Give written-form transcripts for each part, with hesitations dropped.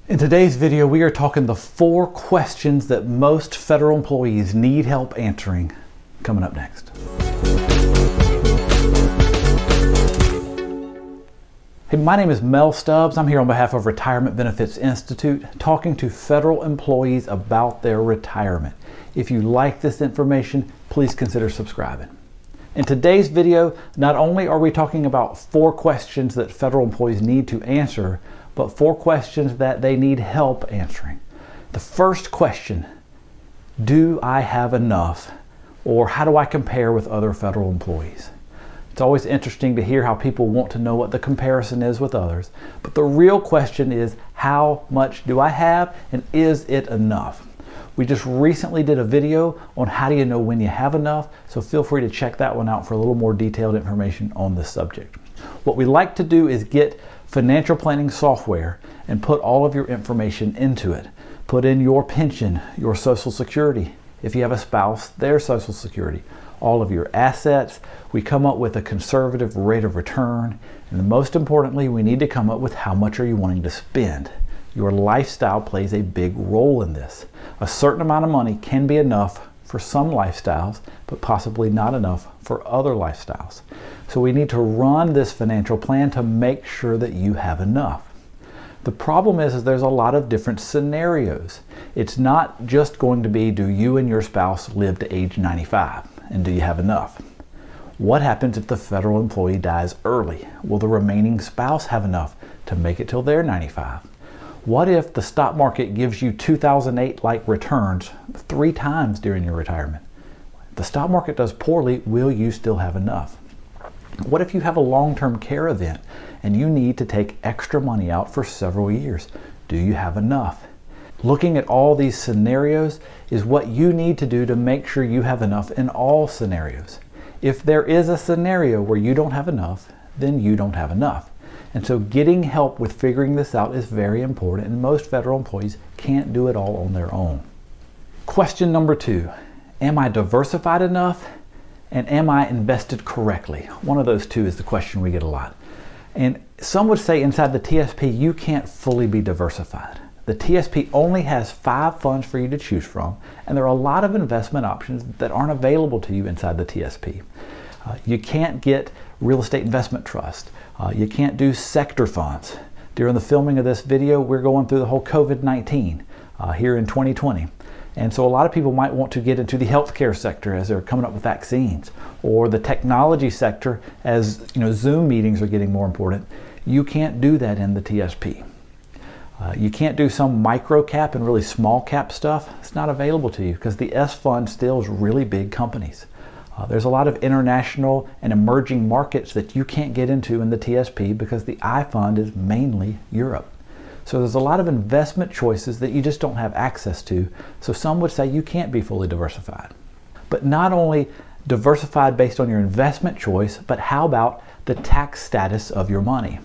In today's video, we are talking the 4 questions that most federal employees need help answering. Coming up next. Hey, my name is Mel Stubbs. I'm here on behalf of Retirement Benefits Institute, talking to federal employees about their retirement. If you like this information, please consider subscribing. In today's video, not only are we talking about 4 questions that federal employees need to answer, but 4 questions that they need help answering. The first question, do I have enough? Or how do I compare with other federal employees? It's always interesting to hear how people want to know what the comparison is with others. But the real question is, how much do I have and is it enough? We just recently did a video on how do you know when you have enough, so feel free to check that one out for a little more detailed information on this subject. What we like to do is get financial planning software and put all of your information into it. Put in your pension, your Social Security, if you have a spouse, their Social Security, all of your assets. We come up with a conservative rate of return, and most importantly, we need to come up with how much are you wanting to spend. Your lifestyle plays a big role in this. A certain amount of money can be enough for some lifestyles, but possibly not enough for other lifestyles. So we need to run this financial plan to make sure that you have enough. The problem is there's a lot of different scenarios. It's not just going to be, do you and your spouse live to age 95 and do you have enough? What happens if the federal employee dies early? Will the remaining spouse have enough to make it till they're 95? What if the stock market gives you 2008-like returns 3 times during your retirement? If the stock market does poorly, will you still have enough? What if you have a long-term care event and you need to take extra money out for several years? Do you have enough? Looking at all these scenarios is what you need to do to make sure you have enough in all scenarios. If there is a scenario where you don't have enough, then you don't have enough. And so getting help with figuring this out is very important, and most federal employees can't do it all on their own. Question number 2, am I diversified enough? And am I invested correctly? One of those two is the question we get a lot. And some would say inside the TSP, you can't fully be diversified. The TSP only has 5 funds for you to choose from, and there are a lot of investment options that aren't available to you inside the TSP. You can't get real estate investment trust. You can't do sector funds. During the filming of this video, we're going through the whole COVID-19 here in 2020. And so a lot of people might want to get into the healthcare sector as they're coming up with vaccines, or the technology sector as Zoom meetings are getting more important. You can't do that in the TSP. You can't do some micro cap and really small cap stuff. It's not available to you because the S fund still is really big companies. There's a lot of international and emerging markets that you can't get into in the TSP because the I fund is mainly Europe. So there's a lot of investment choices that you just don't have access to. So some would say you can't be fully diversified. But not only diversified based on your investment choice, but how about the tax status of your money?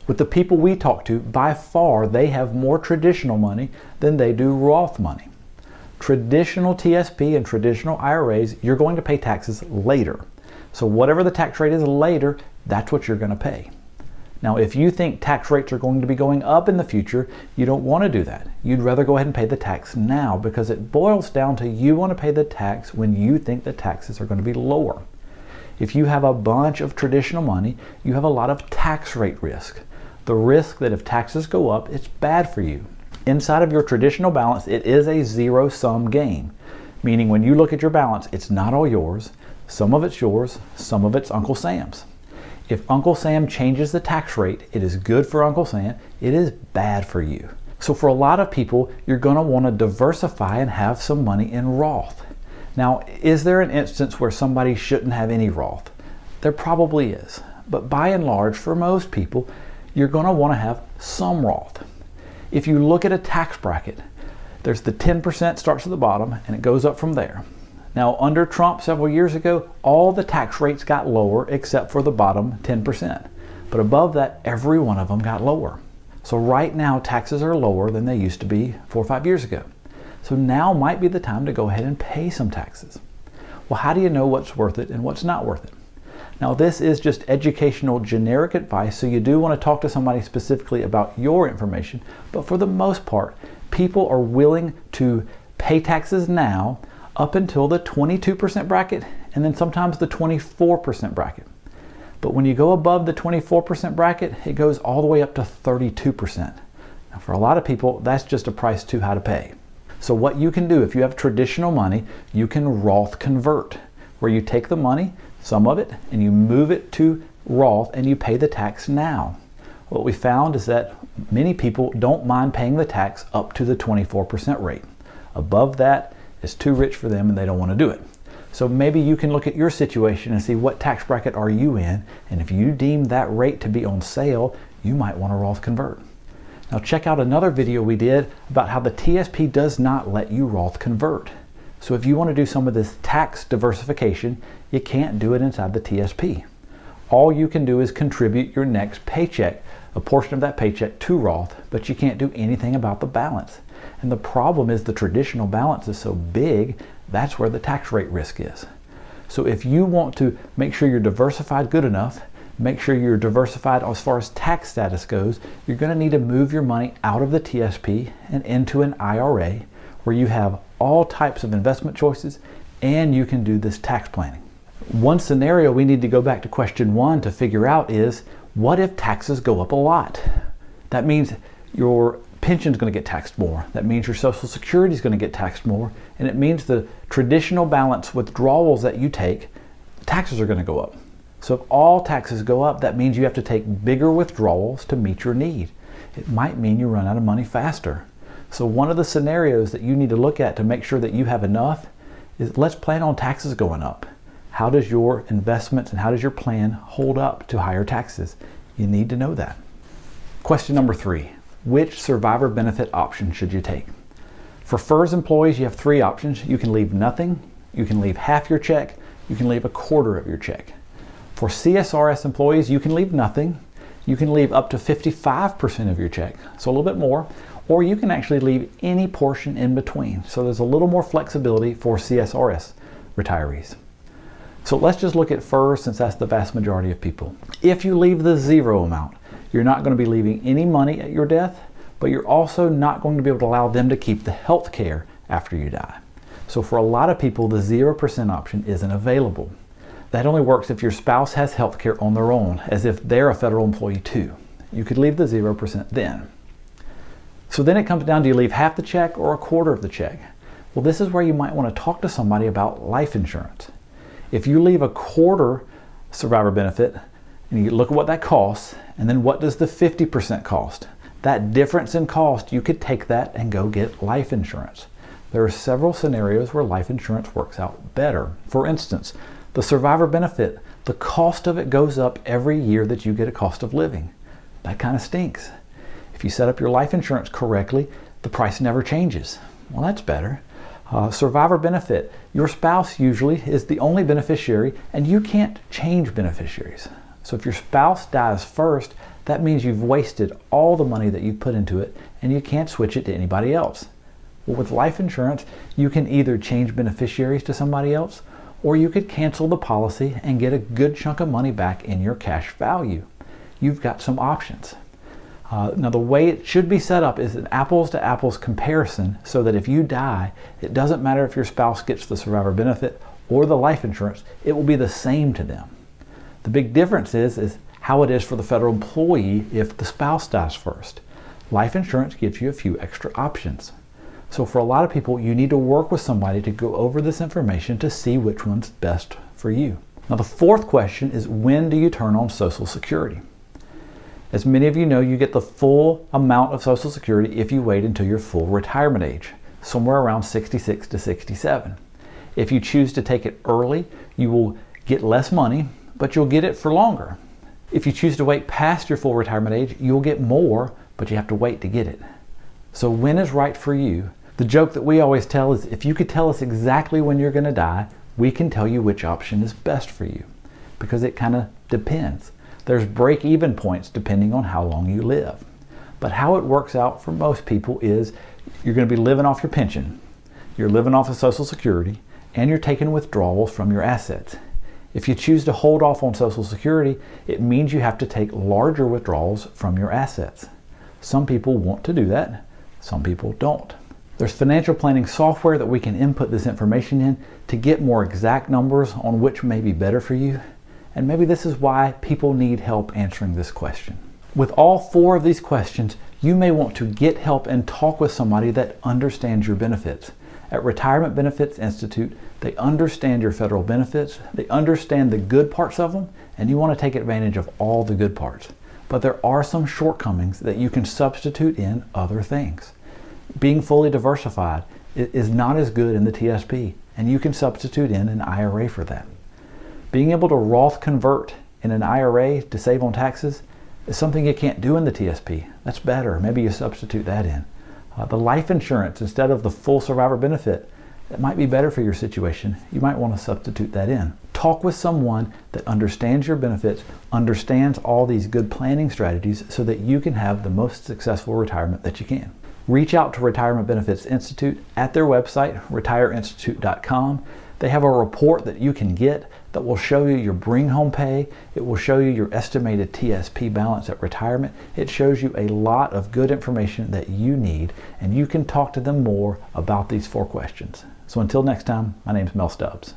With the people we talk to, by far they have more traditional money than they do Roth money. Traditional TSP and traditional IRAs, you're going to pay taxes later. So whatever the tax rate is later, that's what you're going to pay. Now, if you think tax rates are going to be going up in the future, you don't want to do that. You'd rather go ahead and pay the tax now because it boils down to you want to pay the tax when you think the taxes are going to be lower. If you have a bunch of traditional money, you have a lot of tax rate risk. The risk that if taxes go up, it's bad for you. Inside of your traditional balance, it is a zero-sum game, meaning when you look at your balance, it's not all yours. Some of it's yours, some of it's Uncle Sam's. If Uncle Sam changes the tax rate, it is good for Uncle Sam, it is bad for you. So for a lot of people, you're going to want to diversify and have some money in Roth. Now, is there an instance where somebody shouldn't have any Roth? There probably is. But by and large, for most people, you're going to want to have some Roth. If you look at a tax bracket, there's the 10% starts at the bottom and it goes up from there. Now, under Trump several years ago, all the tax rates got lower except for the bottom 10%. But above that, every one of them got lower. So right now, taxes are lower than they used to be 4 or 5 years ago. So now might be the time to go ahead and pay some taxes. Well, how do you know what's worth it and what's not worth it? Now this is just educational generic advice, so you do want to talk to somebody specifically about your information, but for the most part, people are willing to pay taxes now up until the 22% bracket and then sometimes the 24% bracket. But when you go above the 24% bracket, it goes all the way up to 32%. Now for a lot of people, that's just a price too high to pay. So what you can do, if you have traditional money, you can Roth convert, where you take the money, some of it, and you move it to Roth and you pay the tax now. What we found is that many people don't mind paying the tax up to the 24% rate. Above that is too rich for them and they don't want to do it. So maybe you can look at your situation and see what tax bracket are you in, and if you deem that rate to be on sale, you might want to Roth convert. Now check out another video we did about how the TSP does not let you Roth convert. So if you want to do some of this tax diversification, you can't do it inside the TSP. All you can do is contribute your next paycheck, a portion of that paycheck, to Roth, but you can't do anything about the balance. And the problem is the traditional balance is so big, that's where the tax rate risk is. So if you want to make sure you're diversified good enough, make sure you're diversified as far as tax status goes, you're going to need to move your money out of the TSP and into an IRA where you have all types of investment choices and you can do this tax planning. One scenario we need to go back to question 1 to figure out is, what if taxes go up a lot? That means your pension is going to get taxed more. That means your Social Security is going to get taxed more. And it means the traditional balance withdrawals that you take, taxes are going to go up. So if all taxes go up, that means you have to take bigger withdrawals to meet your need. It might mean you run out of money faster. So one of the scenarios that you need to look at to make sure that you have enough is, let's plan on taxes going up. How does your investments and how does your plan hold up to higher taxes? You need to know that. Question number 3, which survivor benefit option should you take? For FERS employees, you have 3 options. You can leave nothing, you can leave half your check, you can leave a quarter of your check. For CSRS employees, you can leave nothing, you can leave up to 55% of your check, so a little bit more, or you can actually leave any portion in between. So there's a little more flexibility for CSRS retirees. So let's just look at FERS, since that's the vast majority of people. If you leave the 0 amount, you're not going to be leaving any money at your death, but you're also not going to be able to allow them to keep the health care after you die. So for a lot of people, the 0% option isn't available. That only works if your spouse has health care on their own, as if they're a federal employee too. You could leave the 0% then. So then it comes down, do you leave half the check or a quarter of the check? Well, this is where you might want to talk to somebody about life insurance. If you leave a quarter survivor benefit, and you look at what that costs, and then what does the 50% cost? That difference in cost, you could take that and go get life insurance. There are several scenarios where life insurance works out better. For instance, the survivor benefit, the cost of it goes up every year that you get a cost of living. That kind of stinks. If you set up your life insurance correctly, the price never changes. Well, that's better. Survivor benefit, your spouse usually is the only beneficiary and you can't change beneficiaries. So if your spouse dies first, that means you've wasted all the money that you put into it and you can't switch it to anybody else. Well, with life insurance, you can either change beneficiaries to somebody else, or you could cancel the policy and get a good chunk of money back in your cash value. You've got some options. Now the way it should be set up is an apples to apples comparison, so that if you die, it doesn't matter if your spouse gets the survivor benefit or the life insurance, it will be the same to them. The big difference is how it is for the federal employee if the spouse dies first. Life insurance gives you a few extra options. So for a lot of people, you need to work with somebody to go over this information to see which one's best for you. Now the 4th question is, when do you turn on Social Security? As many of you know, you get the full amount of Social Security if you wait until your full retirement age, somewhere around 66 to 67. If you choose to take it early, you will get less money, but you'll get it for longer. If you choose to wait past your full retirement age, you'll get more, but you have to wait to get it. So when is right for you? The joke that we always tell is, if you could tell us exactly when you're going to die, we can tell you which option is best for you, because it kind of depends. There's break-even points depending on how long you live. But how it works out for most people is, you're going to be living off your pension, you're living off of Social Security, and you're taking withdrawals from your assets. If you choose to hold off on Social Security, it means you have to take larger withdrawals from your assets. Some people want to do that, some people don't. There's financial planning software that we can input this information in to get more exact numbers on which may be better for you. And maybe this is why people need help answering this question. With all 4 of these questions, you may want to get help and talk with somebody that understands your benefits. At Retirement Benefits Institute, they understand your federal benefits, they understand the good parts of them, and you want to take advantage of all the good parts. But there are some shortcomings that you can substitute in other things. Being fully diversified is not as good in the TSP, and you can substitute in an IRA for that. Being able to Roth convert in an IRA to save on taxes is something you can't do in the TSP. That's better. Maybe you substitute that in. The life insurance instead of the full survivor benefit, that might be better for your situation. You might want to substitute that in. Talk with someone that understands your benefits, understands all these good planning strategies so that you can have the most successful retirement that you can. Reach out to Retirement Benefits Institute at their website, retireinstitute.com. They have a report that you can get that will show you your bring home pay. It will show you your estimated TSP balance at retirement. It shows you a lot of good information that you need, and you can talk to them more about these 4 questions. So until next time, my name is Mel Stubbs.